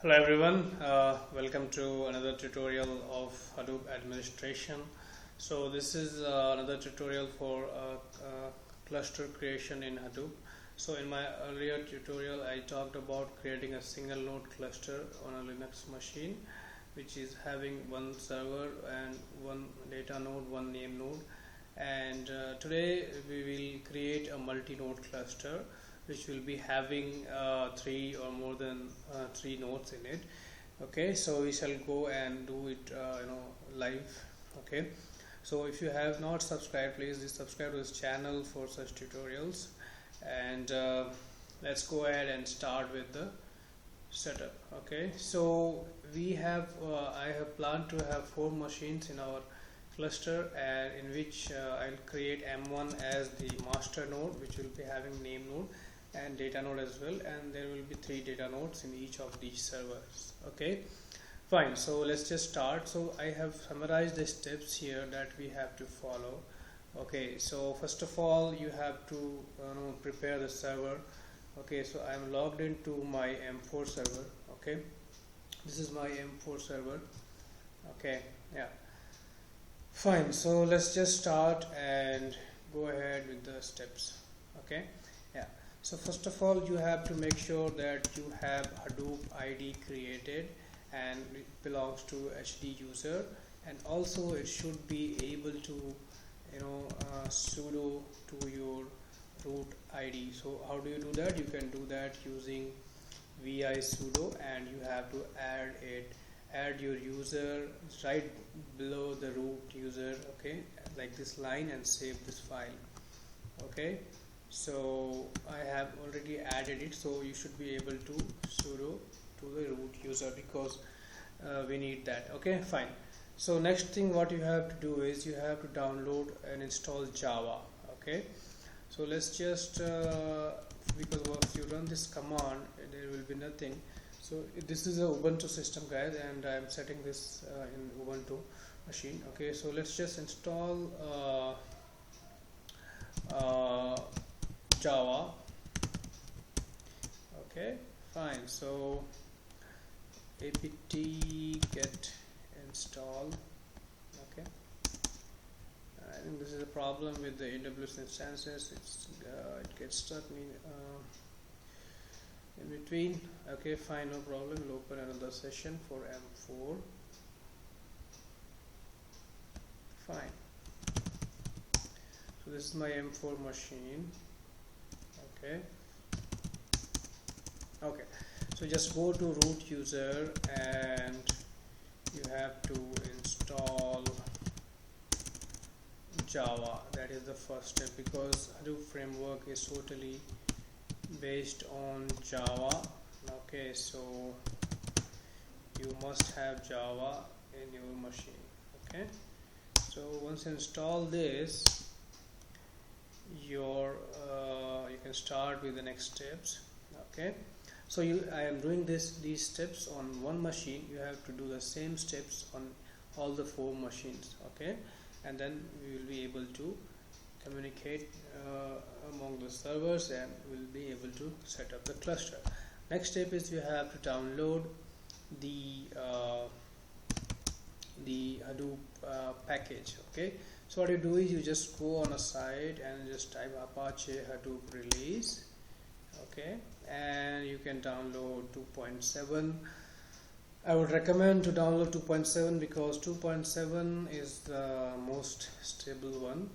Hello everyone, welcome to another tutorial of Hadoop administration. So this is another tutorial for cluster creation in Hadoop. So in my earlier tutorial I talked about creating a single node cluster on a Linux machine which is having one server and one data node, one name node, and today we will create a multi-node cluster which will be having three or more than three nodes in it. Okay, so we shall go and do it live. Okay, so if you have not subscribed, please subscribe to this channel for such tutorials, and let's go ahead and start with the setup. Okay, so we have I have planned to have 4 machines in our cluster, and in which I'll create M1 as the master node, which will be having name node and data node as well, and there will be 3 data nodes in each of these servers. Okay, fine. So let's just start. So I have summarized the steps here that we have to follow. Okay, so first of all you have to prepare the server. Okay, so I'm logged into my M4 server. Okay, this is my M4 server. Okay, yeah, fine. So let's just start and go ahead with the steps. Okay, yeah. So first of all you have to make sure that you have Hadoop ID created and it belongs to HD user, and also it should be able to sudo to your root ID. So how do you do that? You can do that using vi sudo, and you have to add your user right below the root user, okay, like this line, and save this file. Okay, so I have already added it, so you should be able to sudo to the root user because we need that. Okay, fine. So next thing what you have to do is you have to download and install Java. Okay, so let's just because once you run this command there will be nothing. So this is a Ubuntu system, guys, and I'm setting this in Ubuntu machine. Okay, so let's just install Java. Okay, fine. So apt get install. Okay, I think this is a problem with the AWS instances. It gets stuck in between. Okay, fine, no problem. We'll open another session for M4. Fine. So this is my M4 machine. Okay, so just go to root user and you have to install Java. That is the first step, because Hadoop framework is totally based on Java. Okay, so you must have Java in your machine. Okay, so once you install this, you can start with the next steps. Okay, so I am doing these steps on one machine. You have to do the same steps on all the 4 machines. Okay, and then we will be able to communicate among the servers, and we'll be able to set up the cluster. Next step is you have to download the Hadoop package. Okay, so what you do is you just go on a site and just type apache Hadoop release. Okay, and you can download 2.7. I would recommend to download 2.7 because 2.7 is the most stable one.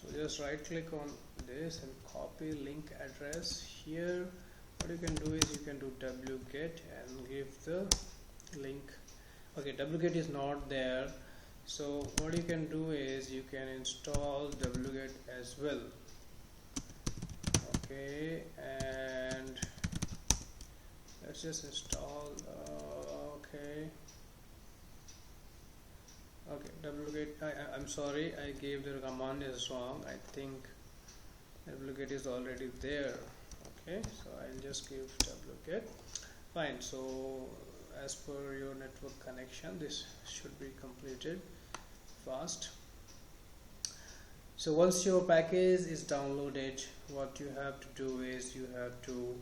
So just right click on this and copy link address here. What you can do is you can do wget and give the link. Okay, wget is not there, so what you can do is you can install wget as well. Okay, and let's just install okay, wget. I'm sorry, I gave the command is wrong. I think wget is already there. Okay, so I'll just give wget. Fine. So as per your network connection, this should be completed fast. So once your package is downloaded, what you have to do is you have to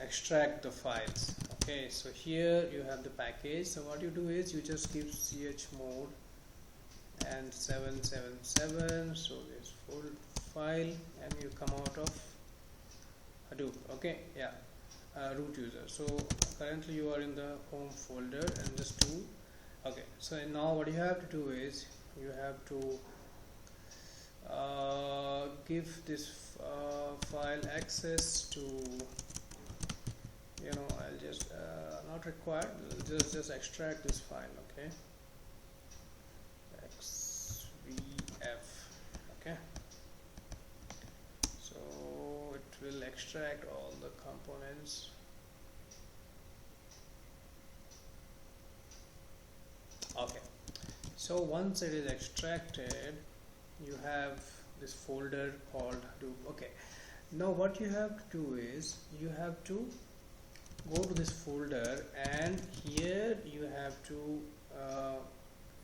extract the files. Okay, so here you have the package. So what you do is you just give chmod and 777, so this full file, and you come out of Hadoop. Okay, yeah, root user. So currently you are in the home folder, and just do. Okay, so now what you have to do is you have to give this file access to, I'll just not required, just extract this file. Okay, xvf. Okay, so it will extract all the components. Okay, so once it is extracted, you have this folder called Hadoop. Okay, now what you have to do is you have to go to this folder, and here you have to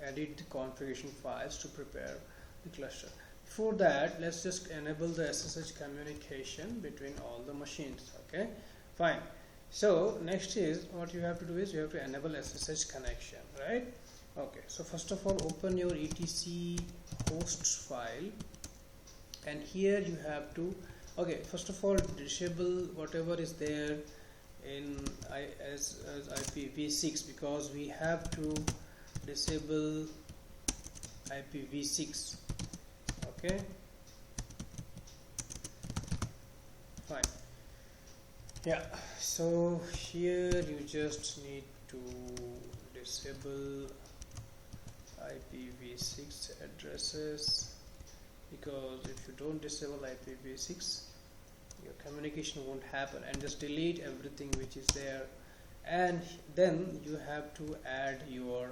edit the configuration files to prepare the cluster. Before that, let's just enable the SSH communication between all the machines. Okay, fine. So next is what you have to do is you have to enable SSH connection, right? Okay, so first of all, open your etc hosts file, and here you have to, okay, first of all, disable whatever is there in as IPv6, because we have to disable IPv6. Okay, fine. Yeah, so here you just need to disable IPv6 addresses, because if you don't disable IPv6, your communication won't happen, and just delete everything which is there, and then you have to add your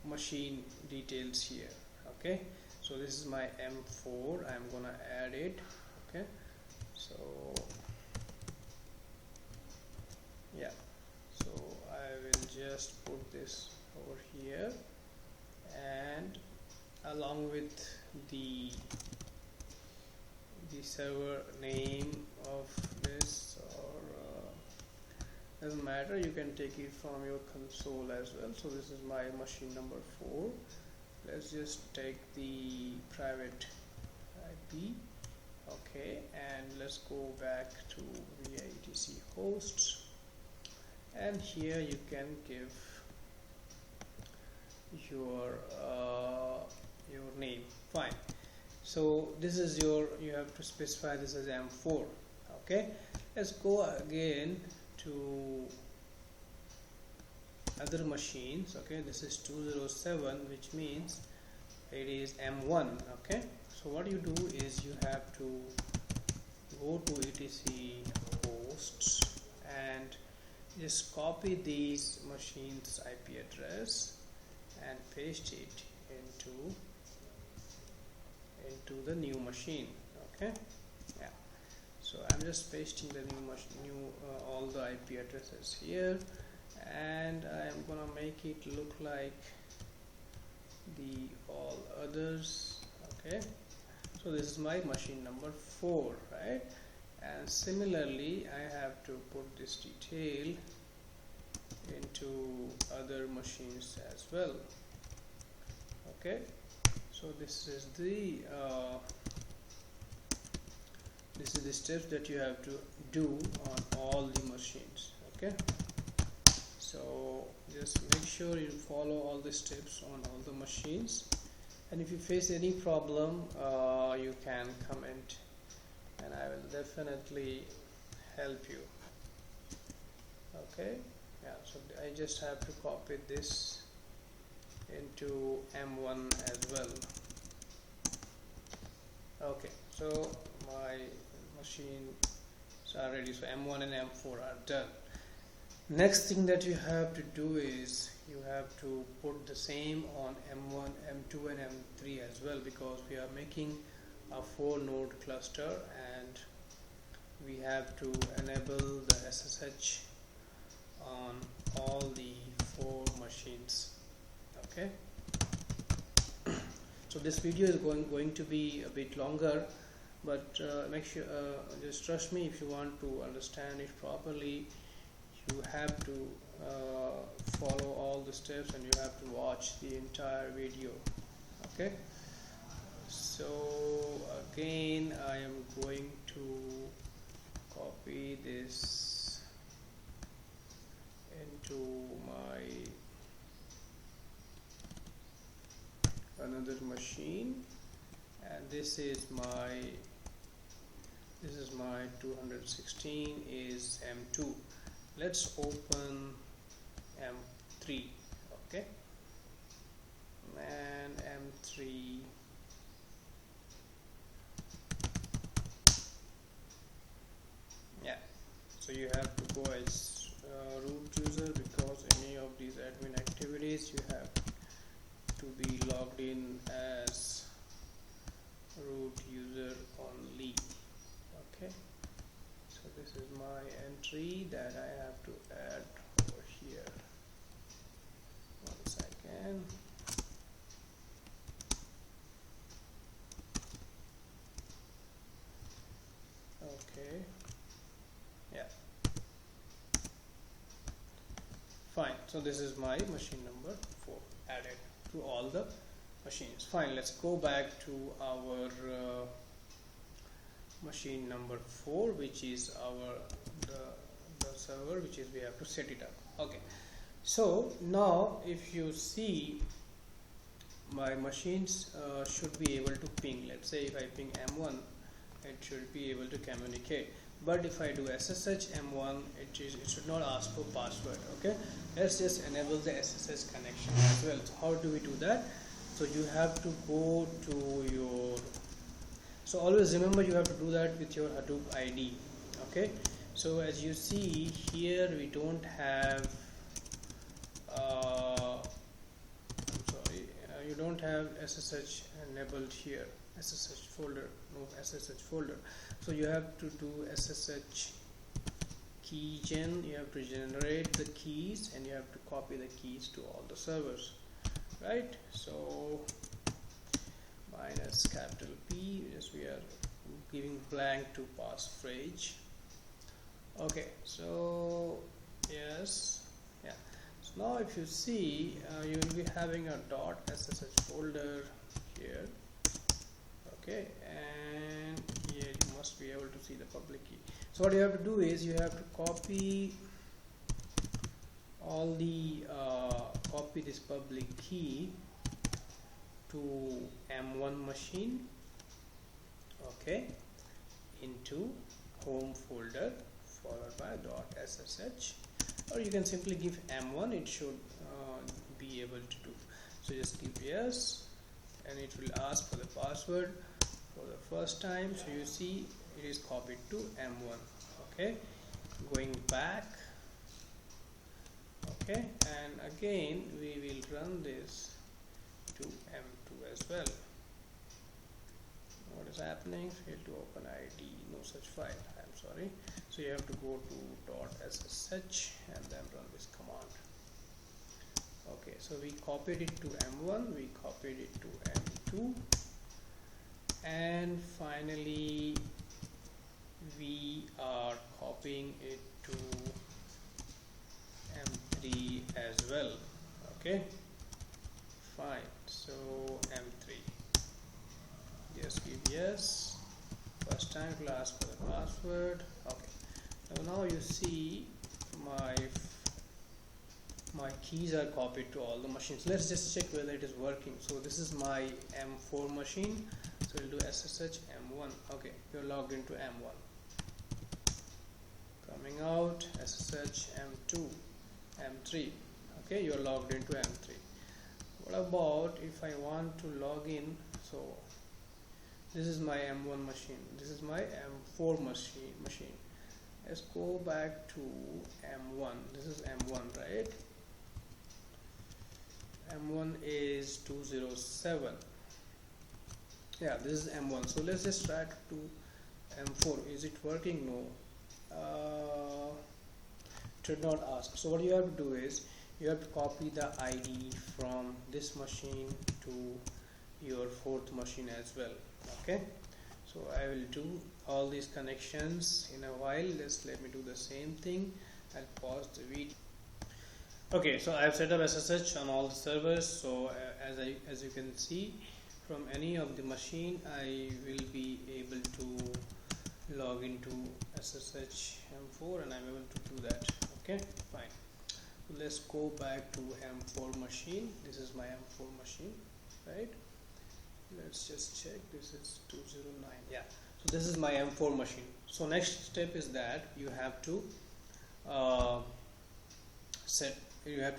machine details here. Okay, so this is my M4, I'm gonna add it. Okay, so yeah, so I will just put this over here, and along with the server name of this, or doesn't matter, you can take it from your console as well. So this is my machine number 4. Let's just take the private IP. Okay, and let's go back to via etc hosts, and here you can give your name. Fine. So this is you have to specify this as M4. Okay, let's go again to other machines. Okay, this is 207, which means it is M1. Okay, so what you do is you have to go to etc hosts and just copy these machines IP address and paste it into the new machine. Okay, yeah, so I'm just pasting the all the IP addresses here, and I'm gonna make it look like the all others. Okay, so this is my machine number 4, right? And similarly I have to put this detail into other machines as well. Okay, so this is the steps that you have to do on all the machines. Okay, so just make sure you follow all the steps on all the machines, and if you face any problem, you can comment and I will definitely help you. Okay, yeah, so I just have to copy this into M1 as well. Okay, so my machines are ready, so M1 and M4 are done. Next thing that you have to do is you have to put the same on M1, M2 and M3 as well, because we are making a 4-node cluster and we have to enable the SSH on all the 4 machines. Okay, so this video is going to be a bit longer, but make sure, just trust me, if you want to understand it properly, you have to follow all the steps and you have to watch the entire video. Okay, so again I am going to copy this into my another machine, and this is my 216 is M2. Let's open M3. Okay, and M3, yeah, so you have to go as root user, because any of these admin activities you have to be logged in as root user only. Okay, so this is my entry that I have to add over here. 1 second. Okay, yeah, fine. So this is my machine number 4 added to all the machines. Fine, let's go back to our machine number 4, which is our the server, which is we have to set it up. Okay, so now if you see, my machines should be able to ping. Let's say if I ping M1, it should be able to communicate. But if I do SSH M1, it should not ask for password. Okay, let's just enable the SSH connection as well. So how do we do that? So you have to go to your, so always remember you have to do that with your Hadoop ID. Okay, so as you see here, we don't have you don't have SSH enabled here, SSH folder, no SSH folder. So you have to do SSH key gen, you have to generate the keys and you have to copy the keys to all the servers, right? So minus capital P, yes, we are giving blank to passphrase. Okay, so yes, yeah. So now if you see, you will be having a .ssh folder here. Okay, and here you must be able to see the public key. So what you have to do is you have to copy all the copy this public key to M1 machine, okay, into home folder followed by .ssh, or you can simply give M1, it should be able to do. So just give yes, and it will ask for the password for the first time. So you see it is copied to M1. Okay, going back, okay, and again we will run this to M2 as well. What is happening? Failed to open ID, no such file, I am sorry. So you have to go to .ssh and then run this command. Okay, so we copied it to M1, we copied it to M2, and finally we are copying it to M3 as well. Okay, fine. So M3, just give yes. First time it will ask for the password. Okay, now you see my keys are copied to all the machines. Let's just check whether it is working. So this is my M4 machine, so we'll do SSH M1. Okay, you're logged into M1. Coming out, SSH M2, M3. Okay, you're logged into M3. What about if I want to log in? So this is my M1 machine, this is my M4 machine. Let's go back to M1. This is M1, right? M1 is 207. Yeah, this is M1. So let's just try to M4. Is it working? No. Should not ask. So what you have to do is you have to copy the ID from this machine to your fourth machine as well. Okay, So I will do all these connections in a while. Let me do the same thing. I'll pause the video. Okay, so I have set up SSH on all the servers. So as you can see, from any of the machine, I will be able to log into SSH M4, and I'm able to do that. Okay, fine. So let's go back to M4 machine. This is my M4 machine, right? Let's just check. This is 209. Yeah. So this is my M4 machine. So next step is that you have to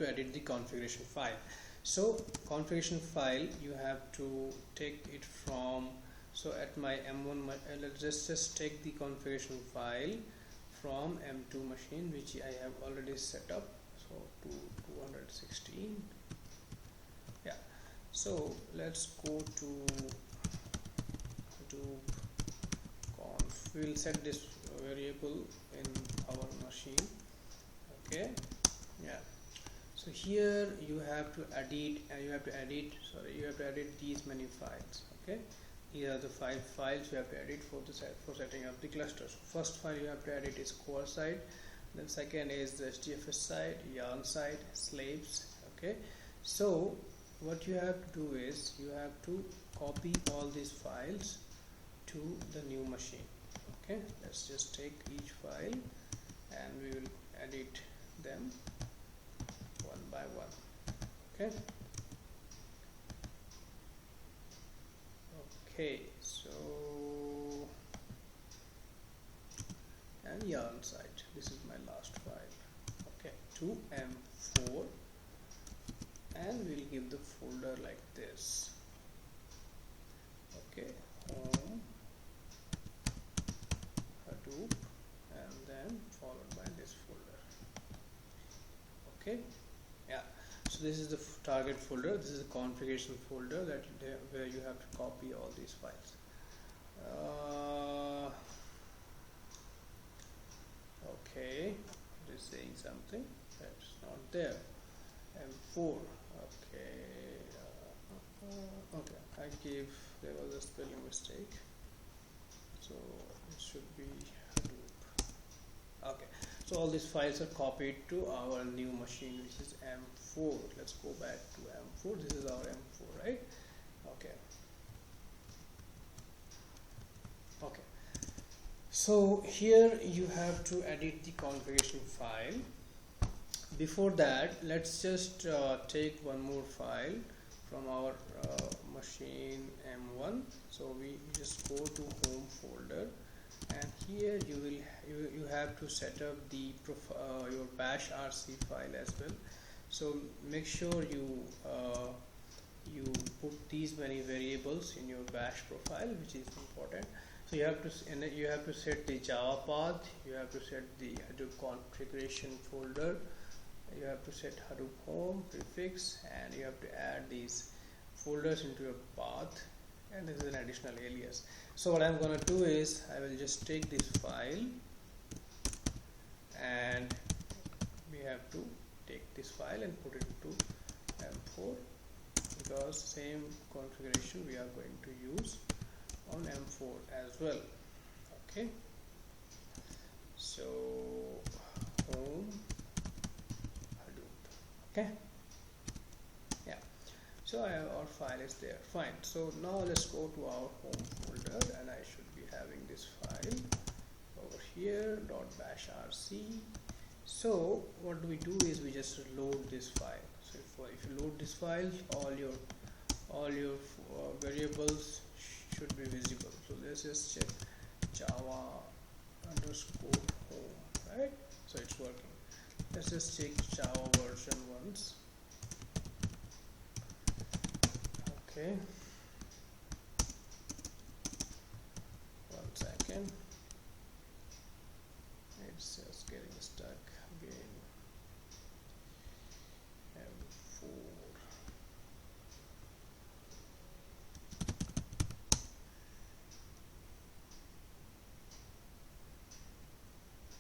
edit the configuration file. So configuration file, you have to take it from, so at my M1, let's just take the configuration file from M2 machine, which I have already set up. So to 216. Yeah. So let's go to Hadoop conf. We will set this variable in our machine. Okay. Yeah. So here you have to edit. You have to edit these many files. Okay. Here are the 5 files you have to edit for setting up the clusters. First file you have to edit is core side. Then second is the HDFS side, yarn side, slaves. Okay. So what you have to do is you have to copy all these files to the new machine. Okay. Let's just take each file and we will edit them one by one. Okay. Okay, so and yarn side, this is my last file. Okay, to M4, and we'll give the folder like this. Okay, home Hadoop, and then followed by this folder. Okay, yeah. So this is the target folder. This is the configuration folder where you have to copy all these files. Okay, it is saying something that's not there. M4. Okay. Okay. There was a spelling mistake. So it should be Hadoop. Okay. So all these files are copied to our new machine, which is M4. Let's go back to M4. This is our M4, right? Okay. Okay. So here you have to edit the configuration file. Before that, let's just take one more file from our machine M1. So we just go to home folder, and here you have to set up the your bash rc file as well. So make sure you put these many variables in your bash profile, which is important. So you have to set the Java path, you have to set the Hadoop configuration folder, you have to set Hadoop home prefix, and you have to add these folders into your path, and this is an additional alias. So what I'm going to do is I will just take this file, and we have to take this file and put it into M4, because same configuration we are going to use on M4 as well. Okay, so home Hadoop. Okay, yeah. So our file is there. Fine. So now let's go to our home folder, and I should be having this file over here, .bash rc. So what we do is we just load this file. So if you load this file, all your variables should be visible. So let's just check Java _ home, right? So it's working. Let's just check Java version once. Okay, 1 second. It's just getting stuck again. M4.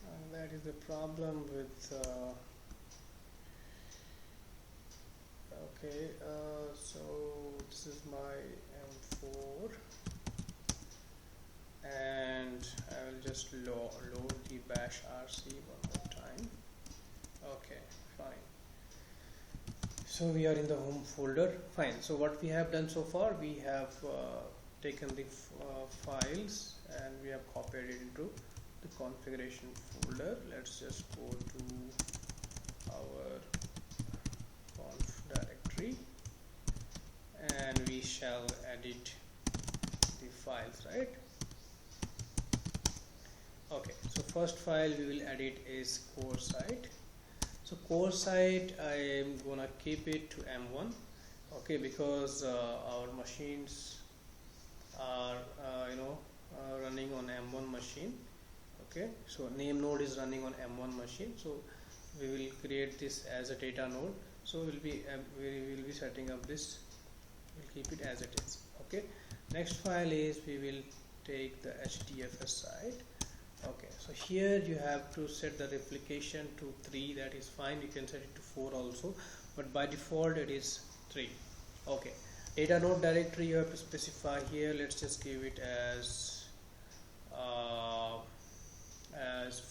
And that is the problem with okay, so this is my M4. and I will just load the bash rc one more time. Okay, fine. So we are in the home folder. Fine. So what we have done so far, we have taken the files and we have copied it into the configuration folder. Let's just go to our conf directory and we shall edit the files, right? Okay, so first file we will edit is core site. So core site, I am gonna keep it to M1, okay, because our machines are running on M1 machine. Okay, so name node is running on M1 machine, so we will create this as a data node. So we will be setting up this. We'll keep it as it is. Okay, next file is we will take the HDFS site. Okay, so here you have to set the replication to 3. That is fine. You can set it to 4 also, but by default it is 3. Okay, data node directory you have to specify here. Let's just give it as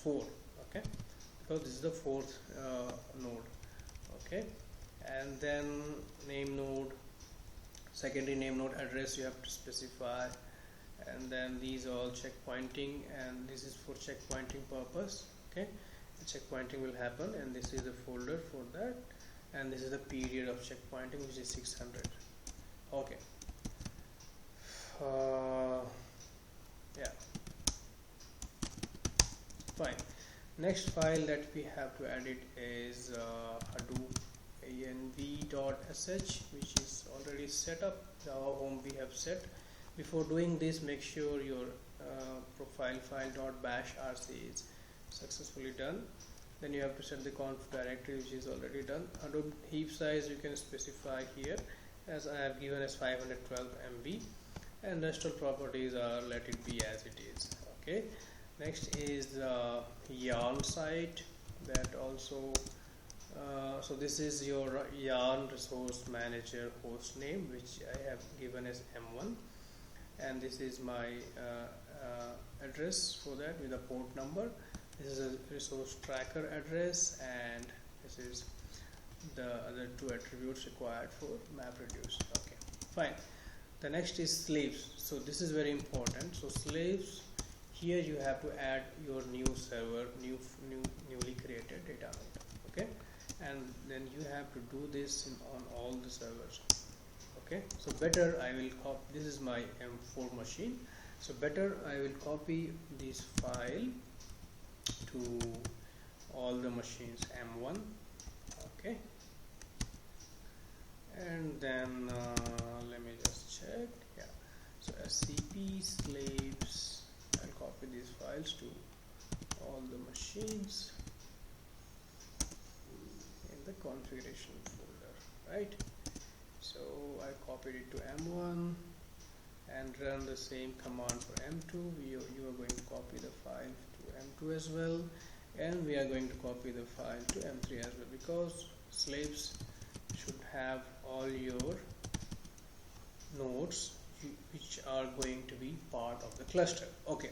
4. Okay, because this is the 4th node. Okay, and then name node, secondary name node address you have to specify, and then these are all checkpointing, and this is for checkpointing purpose. Okay, the checkpointing will happen, and this is the folder for that, and this is the period of checkpointing, which is 600. Okay, yeah, fine. Next file that we have to edit is Hadoop anv.sh, which is already set up. Our home we have set. Before doing this, make sure your profile file .bash rc is successfully done. Then you have to set the conf directory, which is already done. Hadoop heap size you can specify here, as I have given as 512 MB, and rest of properties are let it be as it is. Okay. Next is the yarn site, that also so this is your yarn resource manager host name, which I have given as M1, and this is my address for that with a port number. This is a resource tracker address, and this is the other 2 attributes required for MapReduce. Okay, fine. The next is slaves. So this is very important. So slaves, here you have to add your new server, newly created data node. Okay, and then you have to do this on all the servers. Okay, so better I will copy. This is my M4 machine. So better I will copy this file to all the machines M1. Okay, and then let me just check. Yeah, so scp slaves, I'll copy these files to all the machines in the configuration folder, right? So I copied it to M1 and run the same command for M2. You are going to copy the file to M2 as well, and we are going to copy the file to M3 as well, because slaves should have all your nodes which are going to be part of the cluster. Okay,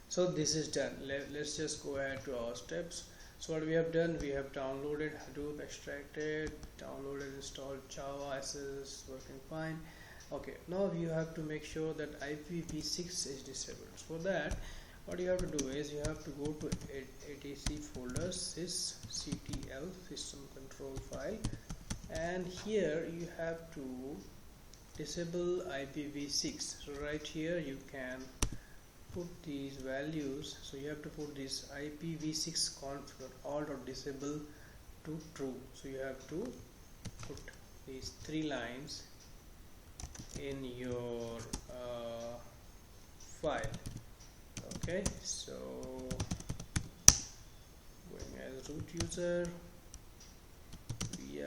so this is done. Let's just go ahead to our steps. So what we have done, we have downloaded Hadoop, extracted, downloaded, installed Java, SSS, working fine. Okay, now you have to make sure that IPv6 is disabled. For that, what you have to do is you have to go to etc folder sysctl system control file, and here you have to disable IPv6. So right here you can put these values. So you have to put this IPv6 configure alt.disable to true. So you have to put these 3 lines in your file. Okay, so going as root user vi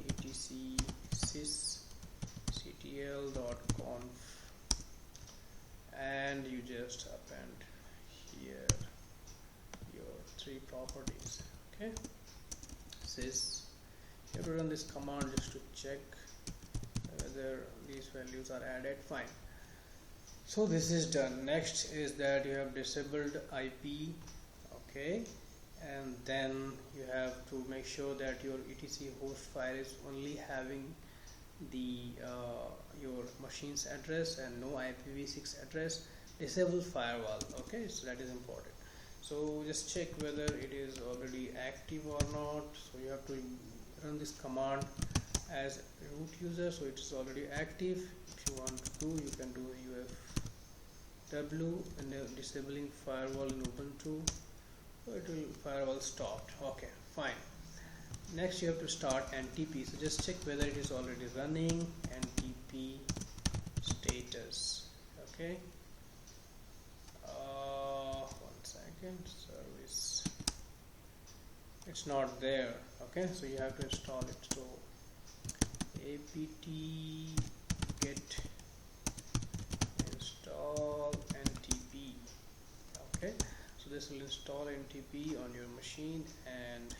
etc sysctl.conf, and you just append here your 3 properties. Okay, sys, you have to run this command just to check whether these values are added. Fine. So this is done. Next is that you have disabled IP, okay, and then you have to make sure that your etc host file is only having the your machine's address and no IPv6 address. Disable firewall, okay, so that is important. So just check whether it is already active or not. So you have to run this command as root user, so it is already active. If you want to do, you can do ufw and disabling firewall in Ubuntu, so it will firewall stopped. Okay, fine. Next you have to start NTP, so just check whether it is already running. NTP status, okay. 1 second, service, it's not there, okay, so you have to install it. So apt get install NTP, okay, so this will install NTP on your machine, and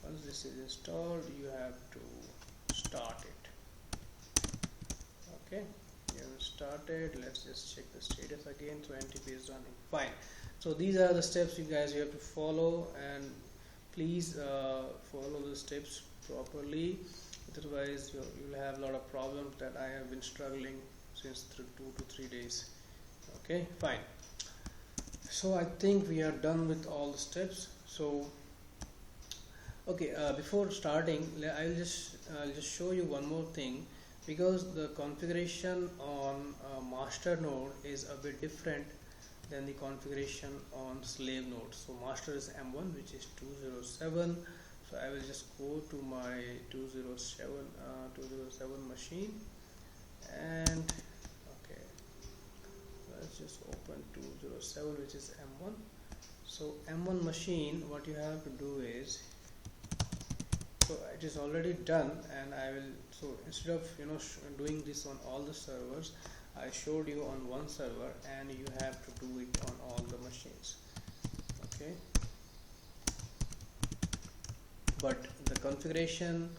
once this is installed you have to start it. Okay, you have started. Let's just check the status again. So NTP is running fine. So these are the steps you guys have to follow, and please follow the steps properly, otherwise you'll have a lot of problems that I have been struggling since 2 to 3 days. Okay, fine. So I think we are done with all the steps. So okay, before starting I'll just show you one more thing, because the configuration on master node is a bit different than the configuration on slave node. So master is M1, which is 207. So I will just go to my 207 machine, and okay, let's just open 207, which is M1. So M1 machine, what you have to do is, so it is already done, and I will, so instead of doing this on all the servers, I showed you on one server, and you have to do it on all the machines. Okay, but the configuration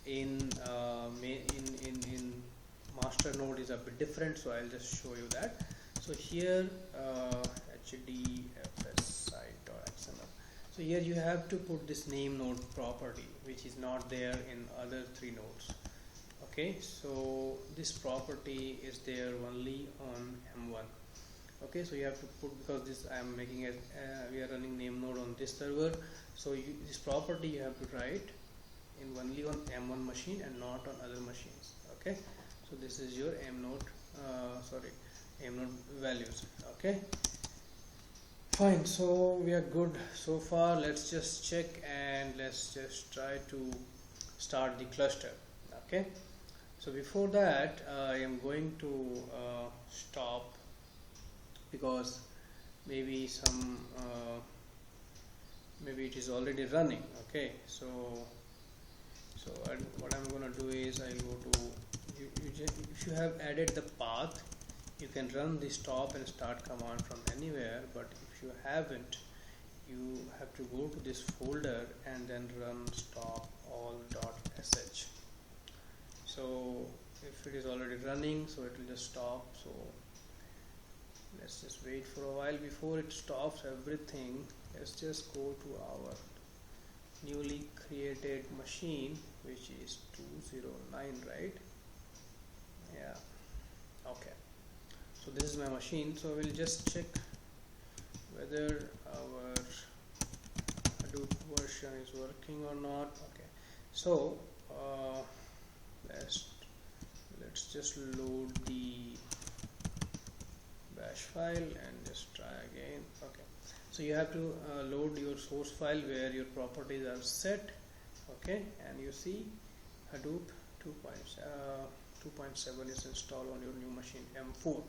in master node is a bit different, so I'll just show you that. So here HDFS site.xml. So here you have to put this name node property, which is not there in other 3 nodes. Okay, so this property is there only on M1. Okay, so you have to put, because this I am making it, we are running name node on this server, so this property you have to write in only on M1 machine and not on other machines. Okay, so this is your M node values. Okay, fine. So we are good so far. Let's just check, and let's just try to start the cluster. Okay, so before that I am going to stop, because maybe maybe it is already running. Okay, so what I'm gonna do is I'll go to if you have added the path, you can run the stop and start command from anywhere, but if you haven't, you have to go to this folder and then run stop all.sh. So if it is already running, so it will just stop. So let's just wait for a while before it stops everything. Let's just go to our newly created machine, which is 209, right? Yeah, okay, so this is my machine. So we'll just check whether our Hadoop version is working or not. Okay, so let's just load the bash file and just try again. Okay, so you have to load your source file where your properties are set. Okay, and you see Hadoop 2.7 is installed on your new machine M4.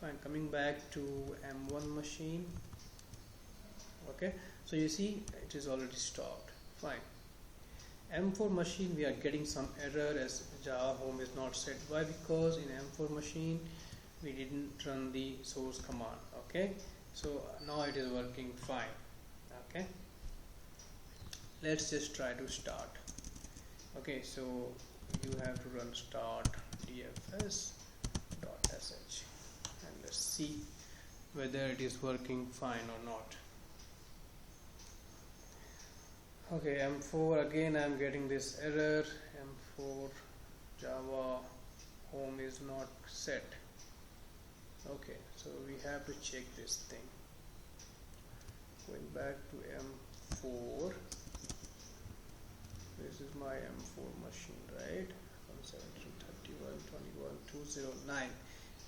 Fine, coming back to M1 machine. Okay, so you see it is already stopped. Fine. M4 machine, we are getting some error as Java home is not set. Why? Because in M4 machine we didn't run the source command. Okay, so now it is working fine. Okay, let's just try to start. Okay, so you have to run start dfs.sh. and let's see whether it is working fine or not. Okay, M4 again I'm getting this error. M4 Java home is not set. Okay, so we have to check this thing. Going back to M4. This is my M4 machine, right? 173.31.21.209.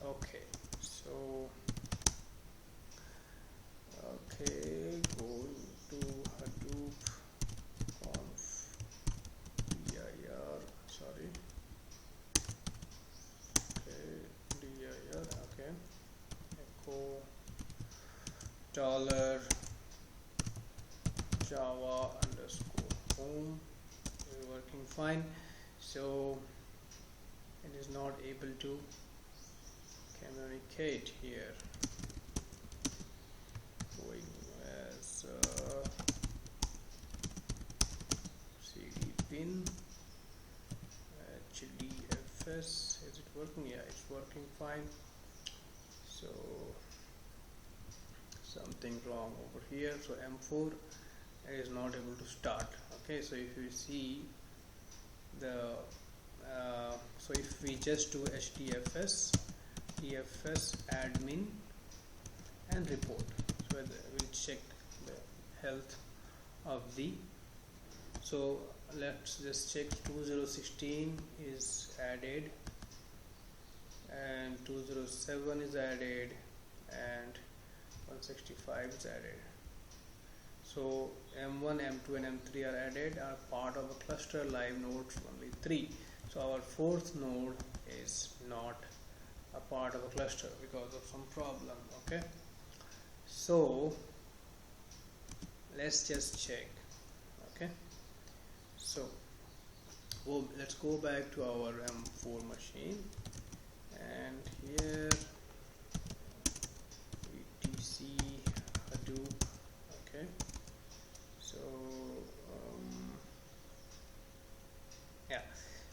Okay, so go to Hadoop conf dir, sorry. Okay, dir, okay. Echo $Java underscore home is working fine. So it is not able to communicate here. Going as cd bin HDFS. Is it working? Yeah, it's working fine. So something wrong over here. So M4 is not able to start. Okay, so if you see the so if we just do HDFS DFS admin and report, so we'll check the health of the, so let's just check 2016 is added and 207 is added and 165 is added. So M1, M2 and M3 are added, are part of a cluster live nodes only 3. So our fourth node is not a part of a cluster because of some problem. Okay, so let's just check. Okay, so let's go back to our M4 machine, and here etc Hadoop. Okay, so yeah,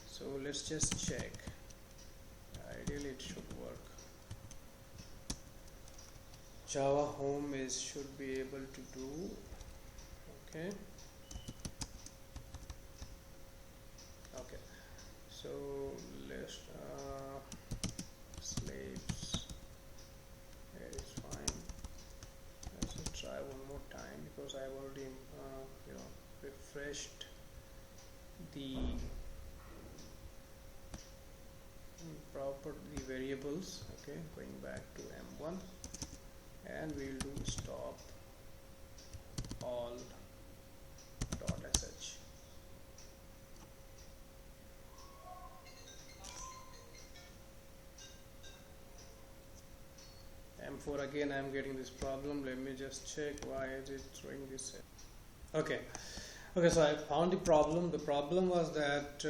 so let's just check. Ideally it should work. Java home should be able to do. Okay, so let's slaves, that is fine. Let's just try one more time because I've already refreshed the property variables. Okay, going back to M1, and we'll do stop all .sh. M4 again I'm getting this problem. Let me just check why is it throwing this. Okay, so I found the problem. The problem was that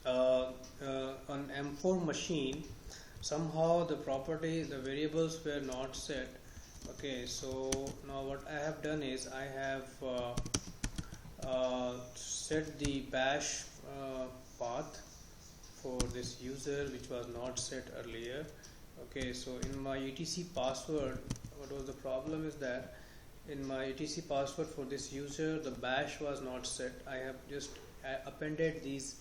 on M4 machine somehow the variables were not set. Okay, so now what I have done is I have set the bash path for this user, which was not set earlier. Okay, so in my etc password, what was the problem is that in my etc password for this user the bash was not set. I have just appended these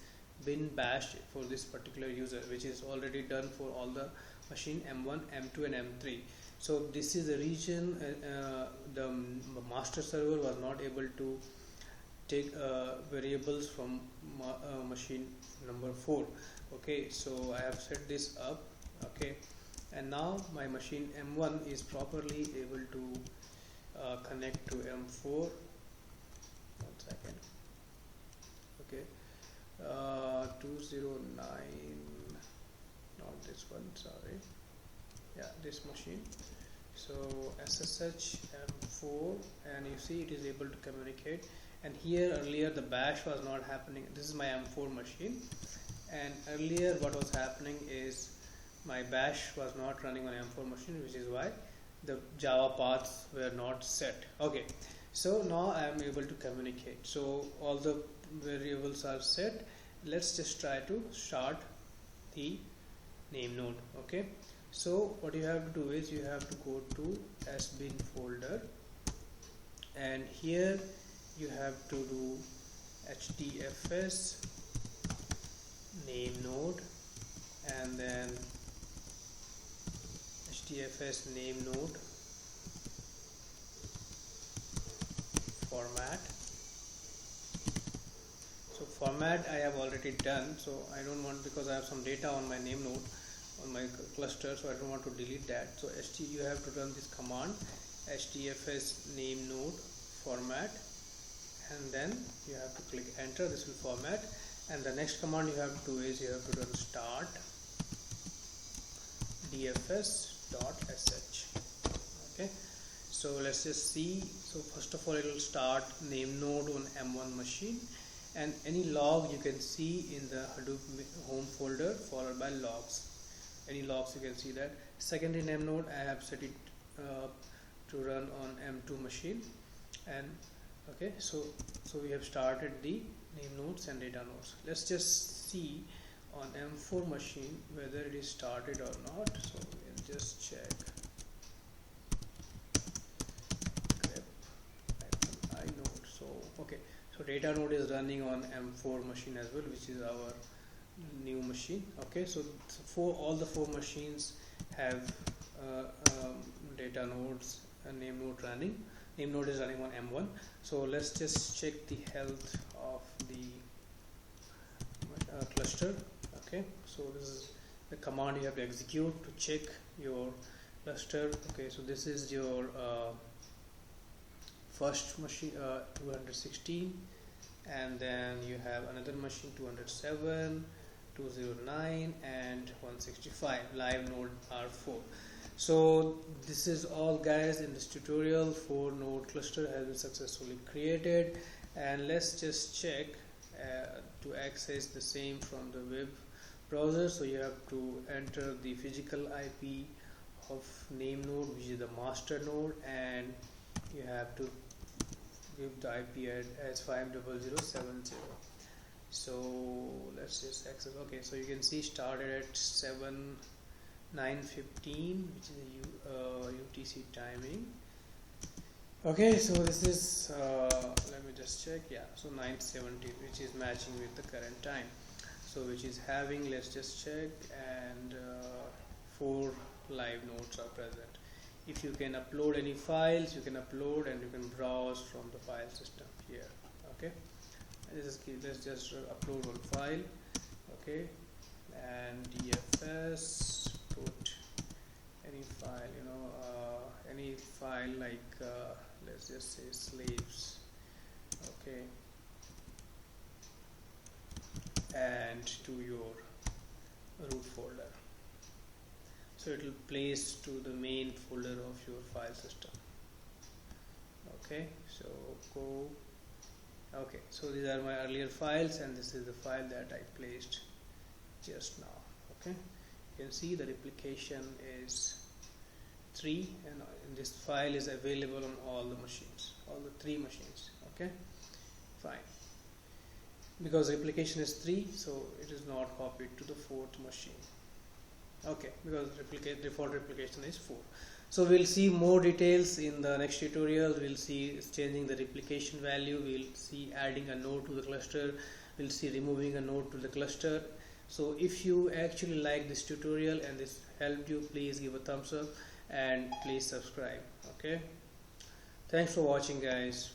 bin bash for this particular user, which is already done for all the machine M1, M2 and M3. So this is the region the master server was not able to take variables from machine number 4. Okay, so I have set this up. Okay, and now my machine M1 is properly able to connect to M4. 1 second. Okay, 209, not this one, sorry, yeah, this machine. So SSH M4, and you see it is able to communicate. And here earlier the bash was not happening. This is my M4 machine, and earlier what was happening is my bash was not running on M4 machine, which is why the Java paths were not set. Okay, so now I am able to communicate. So all the variables are set. Let's just try to start the name node. Okay, so what you have to do is you have to go to sbin folder, and here you have to do HDFS name node, and then HDFS name node format. So format I have already done, so I don't want, because I have some data on my name node on my cluster, so I don't want to delete that. So you have to run this command HDFS name node format, and then you have to click enter. This will format, and the next command you have to do is you have to run start dfs.sh. okay, so let's just see. So first of all, it will start name node on M1 machine, and any log you can see in the Hadoop home folder followed by logs. Any logs you can see that. Secondary name node I have set it to run on M2 machine, and okay, so we have started the name nodes and data nodes. Let's just see on M4 machine whether it is started or not. So we'll just check. inode. So okay, so data node is running on M4 machine as well, which is our new machine. Okay, so all the four machines have data nodes and name node running. Name node is running on M1. So let's just check the health of the cluster. Okay, so this is the command you have to execute to check your cluster. Okay, so this is your first machine 216, and then you have another machine 207, 209 and 165. Live node R4. So this is all, guys, in this tutorial. 4 node cluster has been successfully created, and let's just check to access the same from the web browser. So you have to enter the physical IP of name node, which is the master node, and you have to give the IP as 50070. so let's just access. Okay, so you can see started at 9:15, which is UTC timing. Okay, so this is let me just check. Yeah, so 9:70, which is matching with the current time, so which is having, let's just check, and 4 live nodes are present. If you can upload any files, you can upload, and you can browse from the file system here. Okay, let's just upload one file. Okay, and DFS, put any file, any file like let's just say slaves. Okay, and to your root folder. So it will place to the main folder of your file system. Okay, so go. Okay, so these are my earlier files, and this is the file that I placed just now. Okay, you can see the replication is 3, and this file is available on all the machines, all the 3 machines. Okay, fine. Because replication is 3, so it is not copied to the 4th machine. Okay, because default replication is 4. So we'll see more details in the next tutorial. We'll see changing the replication value. We'll see adding a node to the cluster. We'll see removing a node to the cluster. So if you actually like this tutorial and this helped you, please give a thumbs up and please subscribe. Okay, thanks for watching, guys.